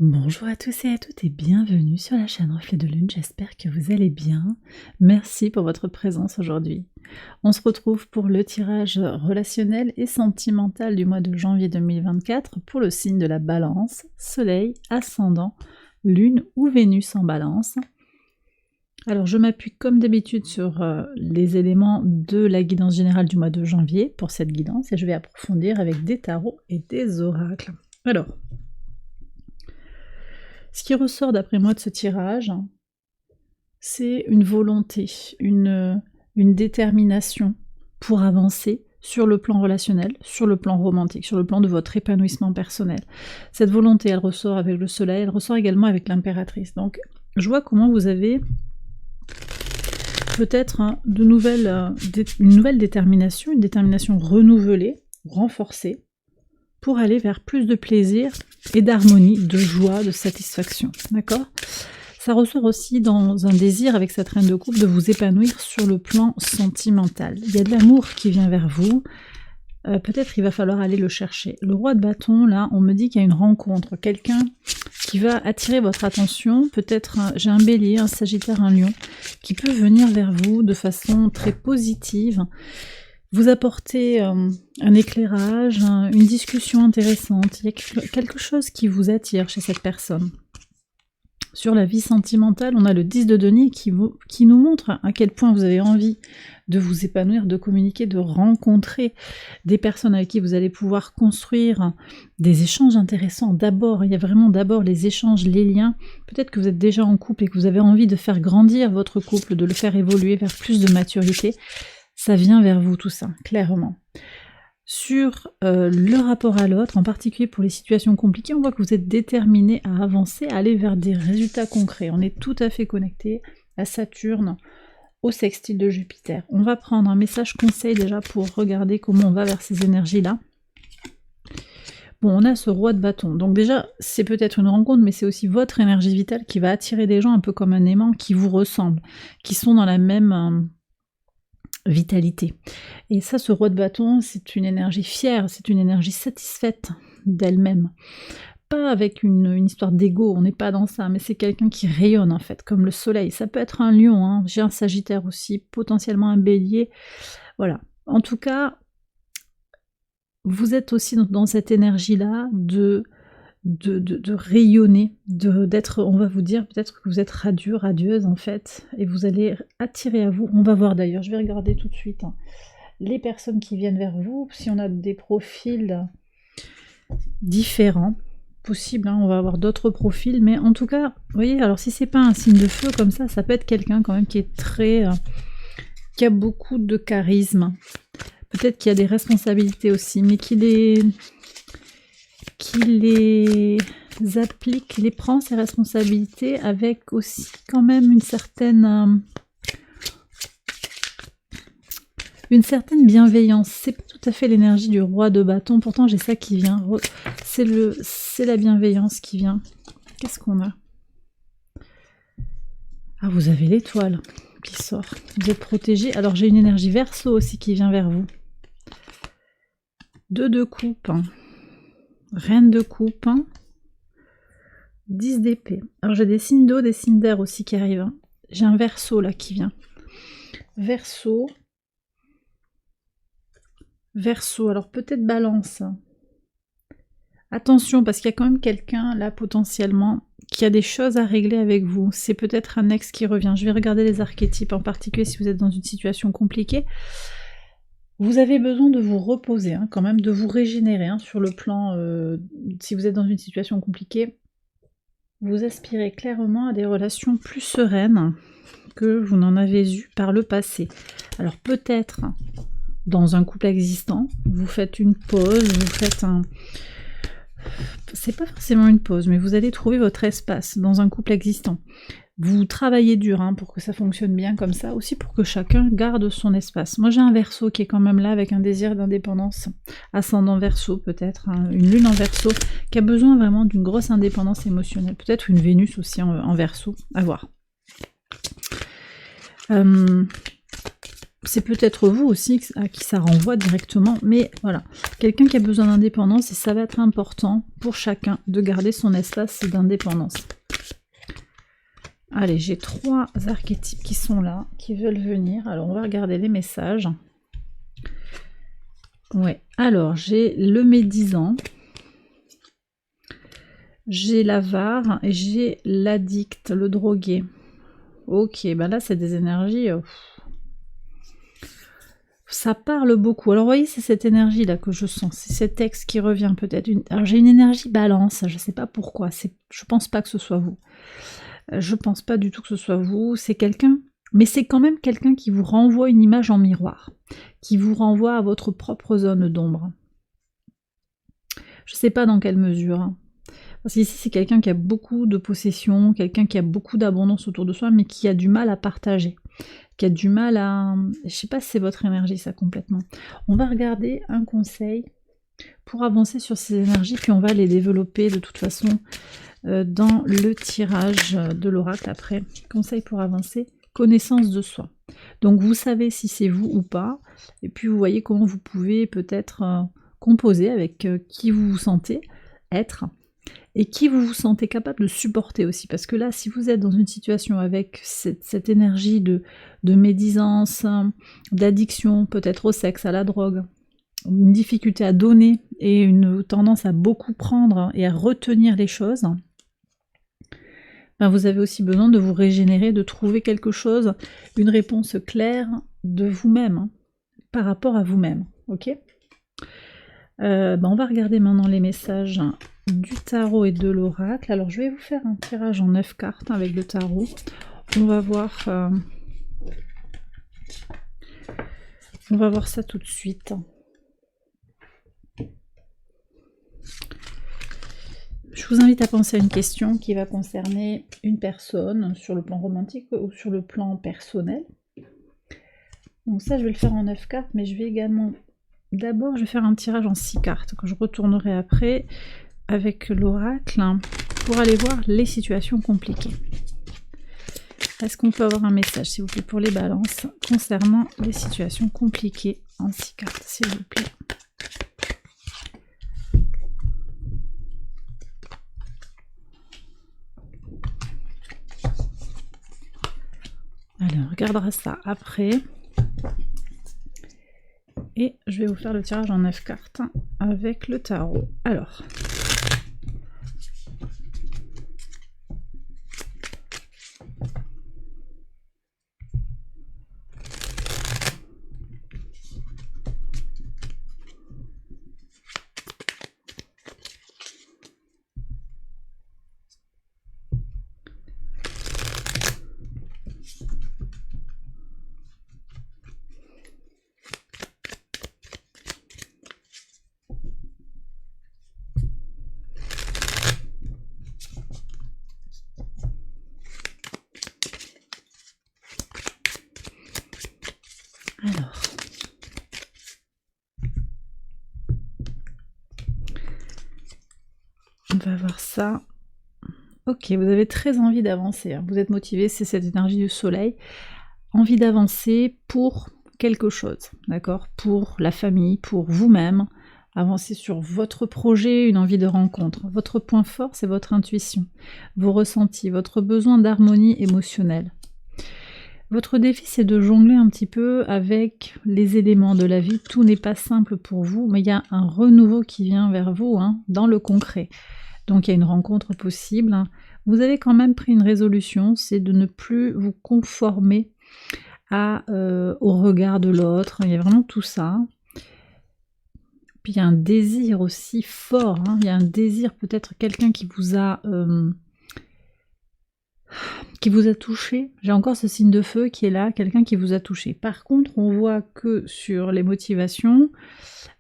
Bonjour à tous et à toutes et bienvenue sur la chaîne Reflet de Lune, j'espère que vous allez bien. Merci pour votre présence aujourd'hui. On se retrouve pour le tirage relationnel et sentimental du mois de janvier 2024 pour le signe de la Balance, Soleil, Ascendant, Lune ou Vénus en Balance. Alors je m'appuie comme d'habitude sur les éléments de la guidance générale du mois de janvier pour cette guidance et je vais approfondir avec des tarots et des oracles. Alors, ce qui ressort d'après moi de ce tirage, c'est une volonté, une détermination pour avancer sur le plan relationnel, sur le plan romantique, sur le plan de votre épanouissement personnel. Cette volonté, elle ressort avec le soleil, elle ressort également avec l'impératrice. Donc, je vois comment vous avez peut-être une nouvelle détermination, une détermination renouvelée, renforcée, pour aller vers plus de plaisir et d'harmonie, de joie, de satisfaction, d'accord? Ça ressort aussi dans un désir avec cette reine de coupe de vous épanouir sur le plan sentimental. Il y a de l'amour qui vient vers vous, peut-être il va falloir aller le chercher. Le roi de bâton, là, on me dit qu'il y a une rencontre, quelqu'un qui va attirer votre attention, peut-être j'ai un bélier, un sagittaire, un lion, qui peut venir vers vous de façon très positive, vous apporter un éclairage, une discussion intéressante. Il y a quelque chose qui vous attire chez cette personne. Sur la vie sentimentale, on a le 10 de denier qui nous montre à quel point vous avez envie de vous épanouir, de communiquer, de rencontrer des personnes avec qui vous allez pouvoir construire des échanges intéressants. D'abord, il y a vraiment d'abord les échanges, les liens. Peut-être que vous êtes déjà en couple et que vous avez envie de faire grandir votre couple, de le faire évoluer vers plus de maturité. Ça vient vers vous tout ça, clairement. Sur le rapport à l'autre, en particulier pour les situations compliquées, on voit que vous êtes déterminé à avancer, à aller vers des résultats concrets. On est tout à fait connecté à Saturne, au sextile de Jupiter. On va prendre un message conseil déjà pour regarder comment on va vers ces énergies-là. Bon, on a ce roi de bâton. Donc déjà, c'est peut-être une rencontre, mais c'est aussi votre énergie vitale qui va attirer des gens un peu comme un aimant qui vous ressemblent, qui sont dans la même vitalité. Et ça, ce roi de bâton, c'est une énergie fière, c'est une énergie satisfaite d'elle-même. Pas avec une histoire d'ego, on n'est pas dans ça, mais c'est quelqu'un qui rayonne en fait, comme le soleil. Ça peut être un lion, hein. J'ai un sagittaire aussi, potentiellement un bélier. Voilà. En tout cas, vous êtes aussi dans cette énergie-là de rayonner, d'être, on va vous dire peut-être que vous êtes radieux, radieuse en fait, et vous allez attirer à vous, on va voir d'ailleurs, je vais regarder tout de suite les personnes qui viennent vers vous, si on a des profils différents, possible, on va avoir d'autres profils, mais en tout cas, vous voyez, alors si c'est pas un signe de feu comme ça peut être quelqu'un quand même qui est très, qui a beaucoup de charisme, peut-être qu'il y a des responsabilités aussi, mais qui les applique, qui les prend ses responsabilités avec aussi quand même une certaine bienveillance. C'est pas tout à fait l'énergie du roi de bâton, pourtant j'ai ça qui vient. C'est la bienveillance qui vient. Qu'est-ce qu'on a? Ah, vous avez l'étoile qui sort. Vous êtes protégé. Alors j'ai une énergie verseau aussi qui vient vers vous. 2 de coupe. Reine de coupe, 10 d'épée. Alors j'ai des signes d'eau, des signes d'air aussi qui arrivent. J'ai un verseau là qui vient. Verseau, alors peut-être balance. Attention parce qu'il y a quand même quelqu'un là potentiellement qui a des choses à régler avec vous. C'est peut-être un ex qui revient. Je vais regarder les archétypes, en particulier si vous êtes dans une situation compliquée. Vous avez besoin de vous reposer, quand même, de vous régénérer sur le plan, si vous êtes dans une situation compliquée, vous aspirez clairement à des relations plus sereines que vous n'en avez eues par le passé. Alors peut-être, dans un couple existant, vous faites une pause, vous faites c'est pas forcément une pause, mais vous allez trouver votre espace dans un couple existant. Vous travaillez dur pour que ça fonctionne bien comme ça, aussi pour que chacun garde son espace. Moi j'ai un Verseau qui est quand même là avec un désir d'indépendance, ascendant Verseau peut-être, une lune en Verseau, qui a besoin vraiment d'une grosse indépendance émotionnelle, peut-être une Vénus aussi en Verseau, à voir. c'est peut-être vous aussi à qui ça renvoie directement, mais voilà, quelqu'un qui a besoin d'indépendance, et ça va être important pour chacun de garder son espace d'indépendance. Allez, j'ai 3 archétypes qui sont là, qui veulent venir. Alors, on va regarder les messages. Ouais, alors, j'ai le médisant, j'ai l'avare et j'ai l'addict, le drogué. Ok, ben là, c'est des énergies... ça parle beaucoup. Alors, vous voyez, c'est cette énergie-là que je sens. C'est cet ex qui revient peut-être. Alors, j'ai une énergie balance. Je ne sais pas pourquoi. Je pense pas que ce soit vous. Je pense pas du tout que ce soit vous. C'est quelqu'un... Mais c'est quand même quelqu'un qui vous renvoie une image en miroir. Qui vous renvoie à votre propre zone d'ombre. Je ne sais pas dans quelle mesure. Hein. Parce qu'ici, c'est quelqu'un qui a beaucoup de possessions, quelqu'un qui a beaucoup d'abondance autour de soi, mais qui a du mal à partager. Qui a du mal à... Je sais pas si c'est votre énergie, ça, complètement. On va regarder un conseil pour avancer sur ces énergies, puis on va les développer de toute façon dans le tirage de l'oracle après. Conseil pour avancer, connaissance de soi. Donc vous savez si c'est vous ou pas, et puis vous voyez comment vous pouvez peut-être composer avec qui vous vous sentez être, et qui vous vous sentez capable de supporter aussi. Parce que là, si vous êtes dans une situation avec cette énergie de médisance, d'addiction, peut-être au sexe, à la drogue, une difficulté à donner et une tendance à beaucoup prendre et à retenir les choses, ben vous avez aussi besoin de vous régénérer, de trouver quelque chose, une réponse claire de vous-même, hein, par rapport à vous-même. Ok ? On va regarder maintenant les messages du tarot et de l'oracle. Alors je vais vous faire un tirage en 9 cartes avec le tarot. On va voir ça tout de suite. Je vous invite à penser à une question qui va concerner une personne sur le plan romantique ou sur le plan personnel. Donc ça, je vais le faire en 9 cartes, mais je vais également... D'abord, je vais faire un tirage en 6 cartes que je retournerai après avec l'oracle pour aller voir les situations compliquées. Est-ce qu'on peut avoir un message, s'il vous plaît, pour les balances concernant les situations compliquées en 6 cartes, s'il vous plaît? Allez, on regardera ça après. Et je vais vous faire le tirage en 9 cartes avec le tarot. Alors... on va voir ça. Ok, vous avez très envie d'avancer, hein. Vous êtes motivé, c'est cette énergie du soleil. Envie d'avancer pour quelque chose, d'accord? Pour la famille, pour vous-même. Avancer sur votre projet, une envie de rencontre. Votre point fort, c'est votre intuition, vos ressentis, votre besoin d'harmonie émotionnelle. Votre défi, c'est de jongler un petit peu avec les éléments de la vie. Tout n'est pas simple pour vous, mais il y a un renouveau qui vient vers vous, hein, dans le concret. Donc il y a une rencontre possible. Vous avez quand même pris une résolution, c'est de ne plus vous conformer au regard de l'autre. Il y a vraiment tout ça. Puis il y a un désir aussi fort, hein. Il y a un désir, peut-être quelqu'un qui vous a touché. J'ai encore ce signe de feu qui est là, quelqu'un qui vous a touché. Par contre, on voit que sur les motivations,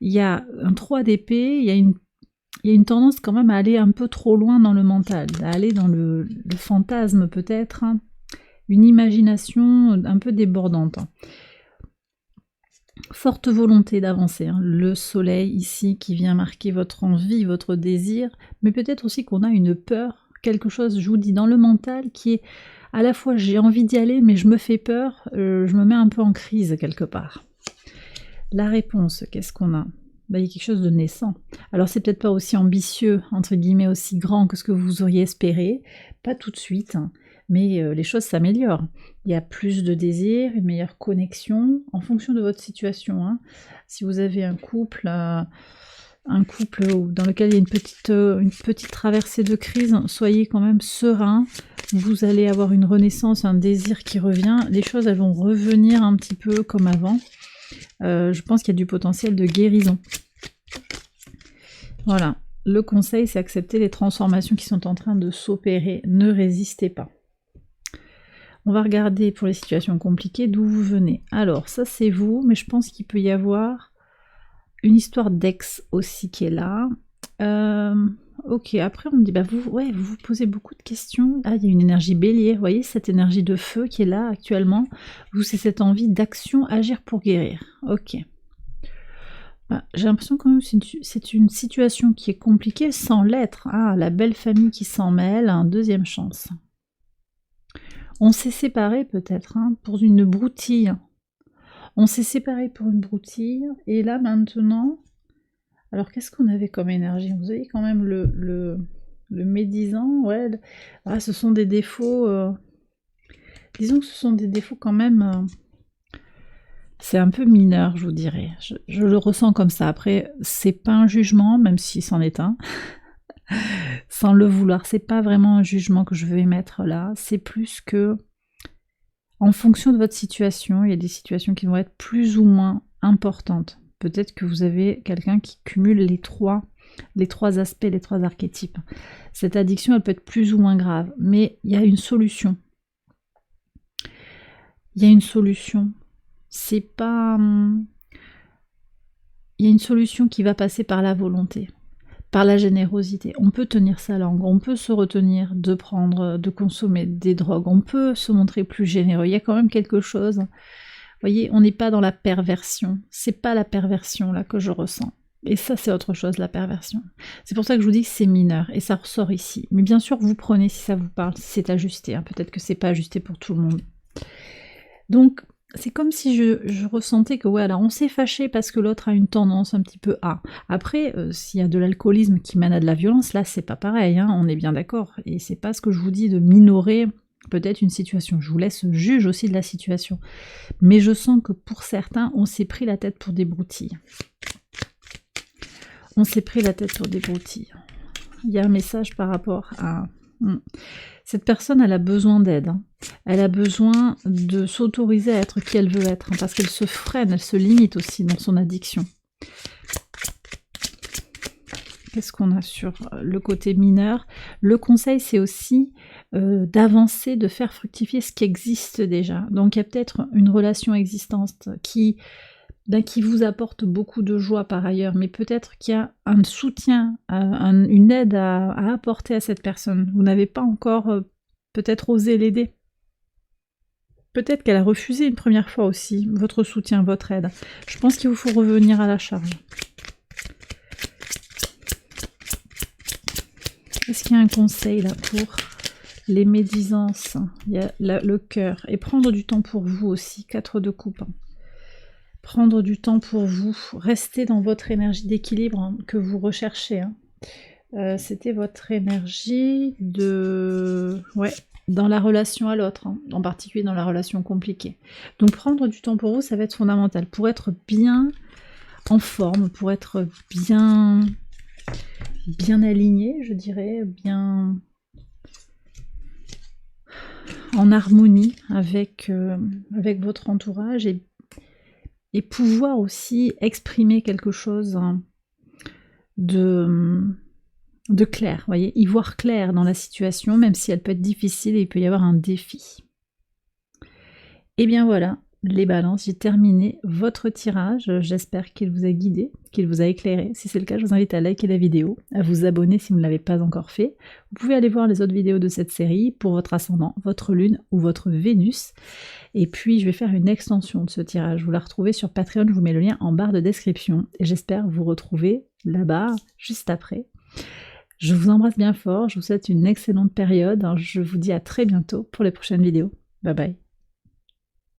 il y a un 3 d'épée, il y a une tendance quand même à aller un peu trop loin dans le mental, à aller dans le fantasme peut-être, hein. Une imagination un peu débordante. Forte volonté d'avancer, hein. Le soleil ici qui vient marquer votre envie, votre désir, mais peut-être aussi qu'on a une peur, quelque chose, je vous dis, dans le mental qui est à la fois j'ai envie d'y aller, mais je me fais peur, je me mets un peu en crise quelque part. La réponse, qu'est-ce qu'on a? Il y a quelque chose de naissant. Alors c'est peut-être pas aussi ambitieux, entre guillemets, aussi grand que ce que vous auriez espéré, pas tout de suite, hein, mais les choses s'améliorent. Il y a plus de désir, une meilleure connexion, en fonction de votre situation. Hein. Si vous avez un couple dans lequel il y a une petite traversée de crise, soyez quand même serein, vous allez avoir une renaissance, un désir qui revient, les choses elles vont revenir un petit peu comme avant. Je pense qu'il y a du potentiel de guérison. Voilà, le conseil c'est accepter les transformations qui sont en train de s'opérer, ne résistez pas. On va regarder pour les situations compliquées d'où vous venez. Alors ça c'est vous, mais je pense qu'il peut y avoir une histoire d'ex aussi qui est là. Ok, après on me dit, bah vous vous posez beaucoup de questions. Ah, il y a une énergie bélier, vous voyez cette énergie de feu qui est là actuellement. Vous, c'est cette envie d'action, agir pour guérir. Ok. Bah, j'ai l'impression quand même que c'est une situation qui est compliquée sans l'être. Ah, la belle famille qui s'en mêle, hein, deuxième chance. On s'est séparés peut-être, hein, pour une broutille. On s'est séparés pour une broutille, et là maintenant, alors qu'est-ce qu'on avait comme énergie? Vous avez quand même le médisant, ouais. Ah, ce sont des défauts, disons que ce sont des défauts quand même, c'est un peu mineur, je vous dirais. Je le ressens comme ça. Après, c'est pas un jugement, même si c'en est un. Sans le vouloir, c'est pas vraiment un jugement que je veux émettre là, c'est plus que en fonction de votre situation, il y a des situations qui vont être plus ou moins importantes. Peut-être que vous avez quelqu'un qui cumule les trois aspects, les trois archétypes. Cette addiction, elle peut être plus ou moins grave, mais il y a une solution. Il y a une solution. C'est pas... Il y a une solution qui va passer par la volonté, par la générosité. On peut tenir sa langue, on peut se retenir de prendre, de consommer des drogues, on peut se montrer plus généreux. Il y a quand même quelque chose. Vous voyez, on n'est pas dans la perversion. C'est pas la perversion là que je ressens. Et ça, c'est autre chose, la perversion. C'est pour ça que je vous dis que c'est mineur, et ça ressort ici. Mais bien sûr, vous prenez si ça vous parle, si c'est ajusté. Hein. Peut-être que c'est pas ajusté pour tout le monde. Donc, c'est comme si je ressentais que, ouais, alors on s'est fâché parce que l'autre a une tendance un petit peu à. Après, s'il y a de l'alcoolisme qui mène à de la violence, là, c'est pas pareil, hein, on est bien d'accord. Et c'est pas ce que je vous dis de minorer peut-être une situation. Je vous laisse juge aussi de la situation. Mais je sens que pour certains, on s'est pris la tête pour des broutilles. On s'est pris la tête pour des broutilles. Il y a un message par rapport à... Cette personne, elle a besoin d'aide. Hein. Elle a besoin de s'autoriser à être qui elle veut être, hein, parce qu'elle se freine, elle se limite aussi dans son addiction. Qu'est-ce qu'on a sur le côté mineur? Le conseil, c'est aussi d'avancer, de faire fructifier ce qui existe déjà. Donc il y a peut-être une relation existante qui vous apporte beaucoup de joie par ailleurs, mais peut-être qu'il y a un soutien, une aide à apporter à cette personne. Vous n'avez pas encore peut-être osé l'aider. Peut-être qu'elle a refusé une première fois aussi votre soutien, votre aide. Je pense qu'il vous faut revenir à la charge. Est-ce qu'il y a un conseil là pour les médisances? Il y a le cœur. Et prendre du temps pour vous aussi, 4 de coupe. Prendre du temps pour vous, rester dans votre énergie d'équilibre, hein, que vous recherchez. Hein. C'était votre énergie de... Ouais, dans la relation à l'autre, hein, en particulier dans la relation compliquée. Donc prendre du temps pour vous, ça va être fondamental, pour être bien en forme, pour être bien aligné, je dirais, bien en harmonie avec votre entourage, et pouvoir aussi exprimer quelque chose de clair, vous voyez, y voir clair dans la situation, même si elle peut être difficile et il peut y avoir un défi. Et bien voilà, les balances, j'ai terminé votre tirage, j'espère qu'il vous a guidé, qu'il vous a éclairé. Si c'est le cas, je vous invite à liker la vidéo, à vous abonner si vous ne l'avez pas encore fait. Vous pouvez aller voir les autres vidéos de cette série pour votre ascendant, votre lune ou votre Vénus. Et puis je vais faire une extension de ce tirage, vous la retrouvez sur Patreon, je vous mets le lien en barre de description. Et j'espère vous retrouver là-bas juste après. Je vous embrasse bien fort, je vous souhaite une excellente période. Je vous dis à très bientôt pour les prochaines vidéos. Bye bye.